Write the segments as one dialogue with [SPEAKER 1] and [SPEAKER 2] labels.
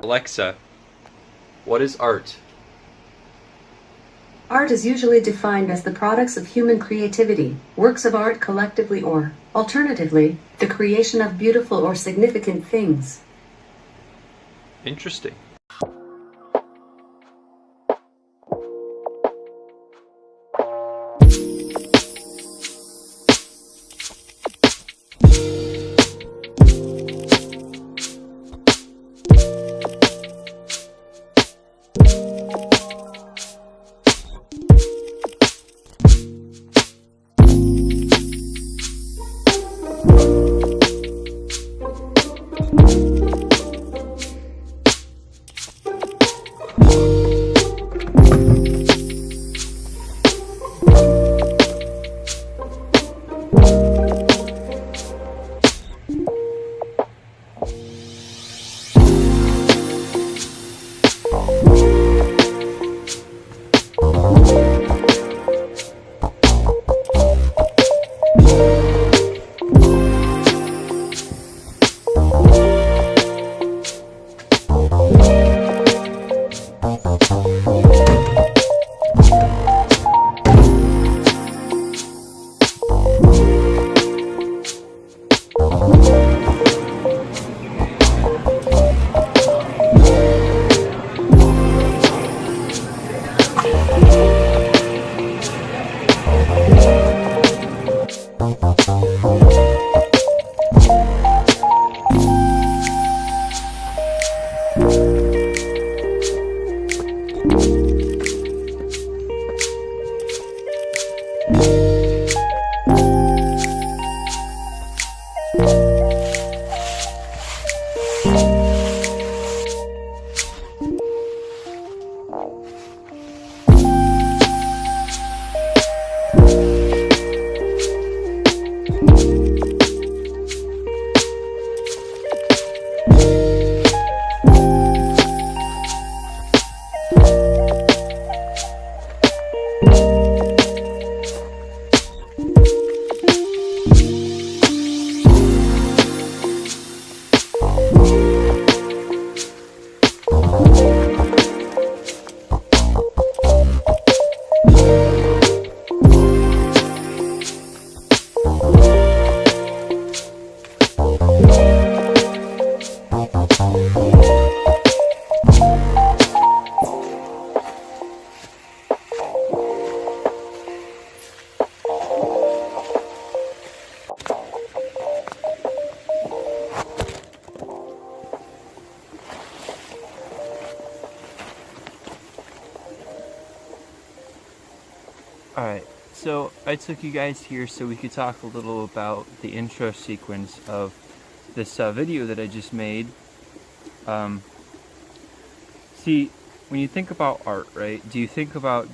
[SPEAKER 1] Alexa, what is art?
[SPEAKER 2] Art is usually defined as the products of human creativity, works of art collectively or, alternatively, the creation of beautiful or significant things.
[SPEAKER 1] Interesting.
[SPEAKER 3] Alright, so I took you guys here so we could talk a little about the intro sequence of this video that I just made. See, when you think about art, right, do you think about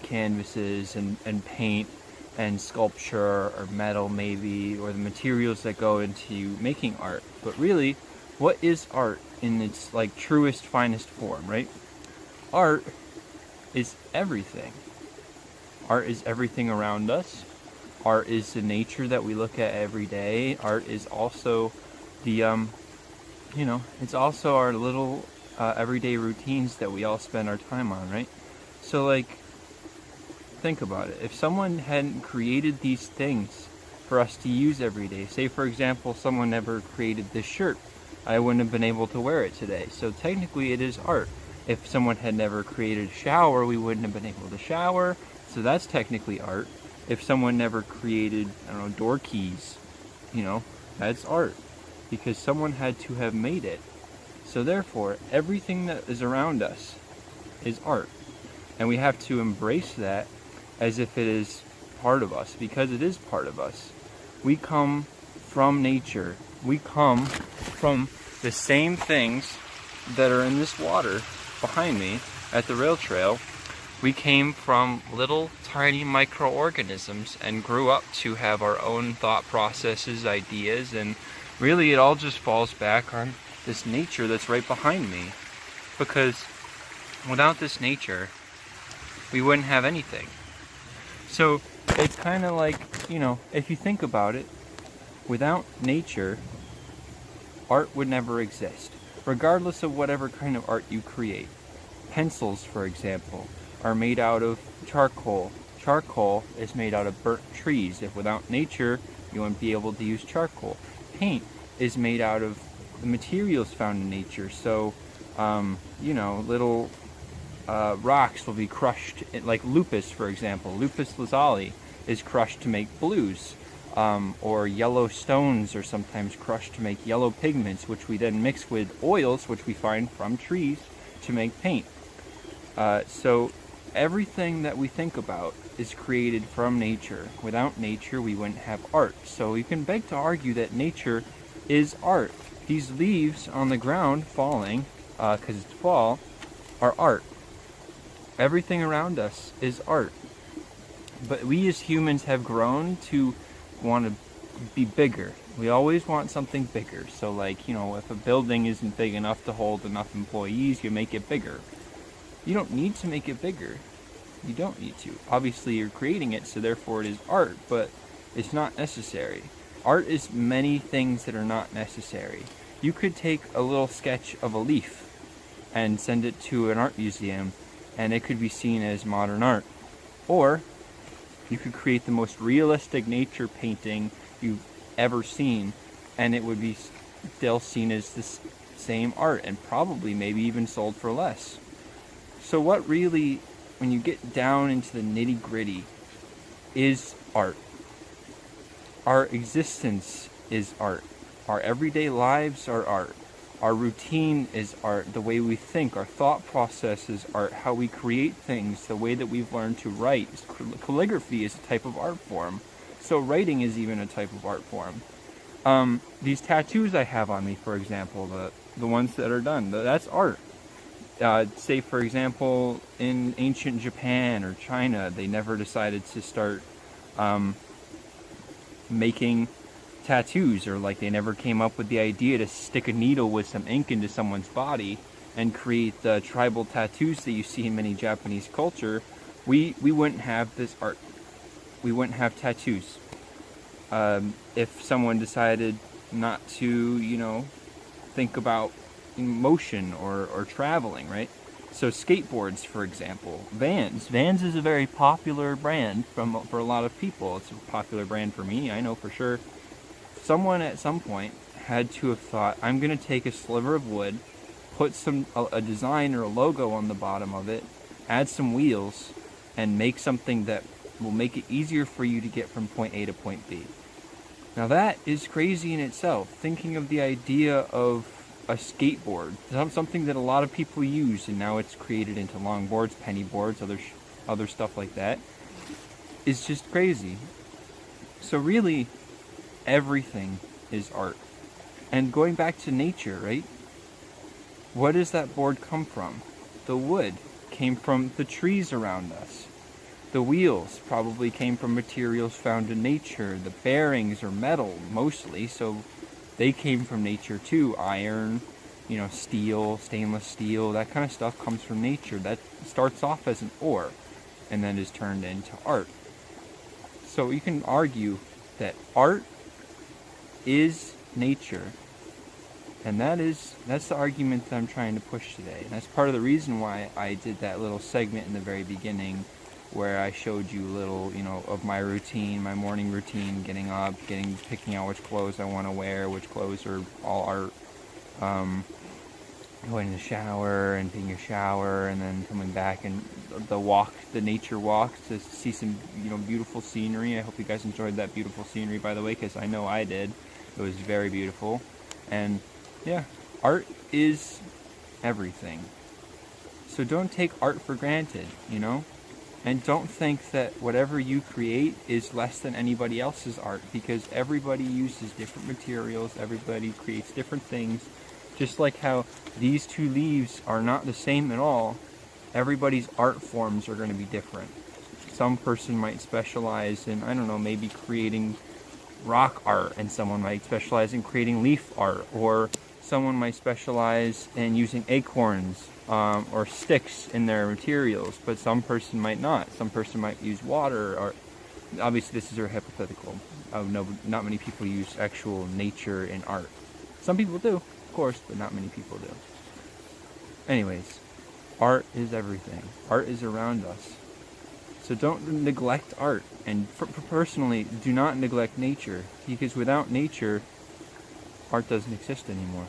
[SPEAKER 3] canvases and paint and sculpture or metal maybe, or the materials that go into making art? But really, what is art in its like truest, finest form, right? Art is everything. Art is everything around us. Art is the nature that we look at every day. Art is also the, it's also our little everyday routines that we all spend our time on, right? So, like, think about it. If someone hadn't created these things for us to use every day, say, for example, someone never created this shirt, I wouldn't have been able to wear it today. So technically it is art. If someone had never created a shower, we wouldn't have been able to shower. So that's technically art. If someone never created, I don't know, door keys, that's art. Because someone had to have made it. So therefore, everything that is around us is art. And we have to embrace that as if it is part of us, because it is part of us. We come from nature. We come from the same things that are in this water behind me at the rail trail. We came from little tiny microorganisms and grew up to have our own thought processes, ideas, and really it all just falls back on this nature that's right behind me. Because without this nature, we wouldn't have anything. So it's kind of like, if you think about it, without nature, art would never exist. regardless of whatever kind of art you create. Pencils, for example, are made out of charcoal. Charcoal is made out of burnt trees. If without nature, you wouldn't be able to use charcoal. Paint is made out of the materials found in nature. So, little rocks will be crushed, like lupus, for example. Lupus lazuli is crushed to make blues. Or yellow stones are sometimes crushed to make yellow pigments, which we then mix with oils, which we find from trees, to make paint. So everything that we think about is created from nature. Without nature, we wouldn't have art. So you can beg to argue that nature is art. These leaves on the ground falling, because it's fall, are art. Everything around us is art. But we as humans have grown to want to be bigger. We always want something bigger. So if a building isn't big enough to hold enough employees, you make it bigger. You don't need to make it bigger. You don't need to. Obviously, you're creating it, so therefore it is art, but it's not necessary. Art is many things that are not necessary. You could take a little sketch of a leaf and send it to an art museum, and it could be seen as modern art. Or you could create the most realistic nature painting you've ever seen, and it would be still seen as the same art, and probably maybe even sold for less. So what really, when you get down into the nitty-gritty, is art? Our existence is art. Our everyday lives are art. Our routine is art. The way we think, our thought process is art. How we create things, the way that we've learned to write. Calligraphy is a type of art form. So writing is even a type of art form. These tattoos I have on me, for example, the ones that are done, that's art. Say, for example, in ancient Japan or China, they never decided to start making tattoos, or they never came up with the idea to stick a needle with some ink into someone's body and create the tribal tattoos that you see in many Japanese culture. We wouldn't have this art. We wouldn't have tattoos. If someone decided not to, think about motion or traveling, right? So skateboards, for example, Vans. Vans is a very popular brand for a lot of people. It's a popular brand for me, I know for sure. Someone at some point had to have thought, I'm going to take a sliver of wood, put a design or a logo on the bottom of it, add some wheels, and make something that will make it easier for you to get from point A to point B. Now that is crazy in itself. Thinking of the idea of a skateboard, something that a lot of people use, and now it's created into longboards, penny boards, other stuff like that, is just crazy. So really, everything is art. And going back to nature, right? What does that board come from? The wood came from the trees around us. The wheels probably came from materials found in nature. The bearings are metal, mostly, so they came from nature too. Iron, steel, stainless steel, that kind of stuff comes from nature. That starts off as an ore and then is turned into art. So you can argue that art is nature. And that's the argument that I'm trying to push today. And that's part of the reason why I did that little segment in the very beginning where I showed you a little, of my routine, my morning routine, getting up, picking out which clothes I want to wear, which clothes are all art, going to the shower and taking a shower, and then coming back and the nature walk to see some, beautiful scenery. I hope you guys enjoyed that beautiful scenery, by the way, because I know I did. It was very beautiful. And yeah, art is everything. So don't take art for granted, And don't think that whatever you create is less than anybody else's art, because everybody uses different materials, everybody creates different things. Just like how these two leaves are not the same at all, everybody's art forms are going to be different. Some person might specialize in, maybe creating rock art, and someone might specialize in creating leaf art, or someone might specialize in using acorns or sticks in their materials, but some person might not. Some person might use water, or obviously this is a hypothetical. Not many people use actual nature in art. Some people do, of course, but not many people do. Anyways, art is everything. Art is around us. So don't neglect art. And personally, do not neglect nature, because without nature, art doesn't exist anymore.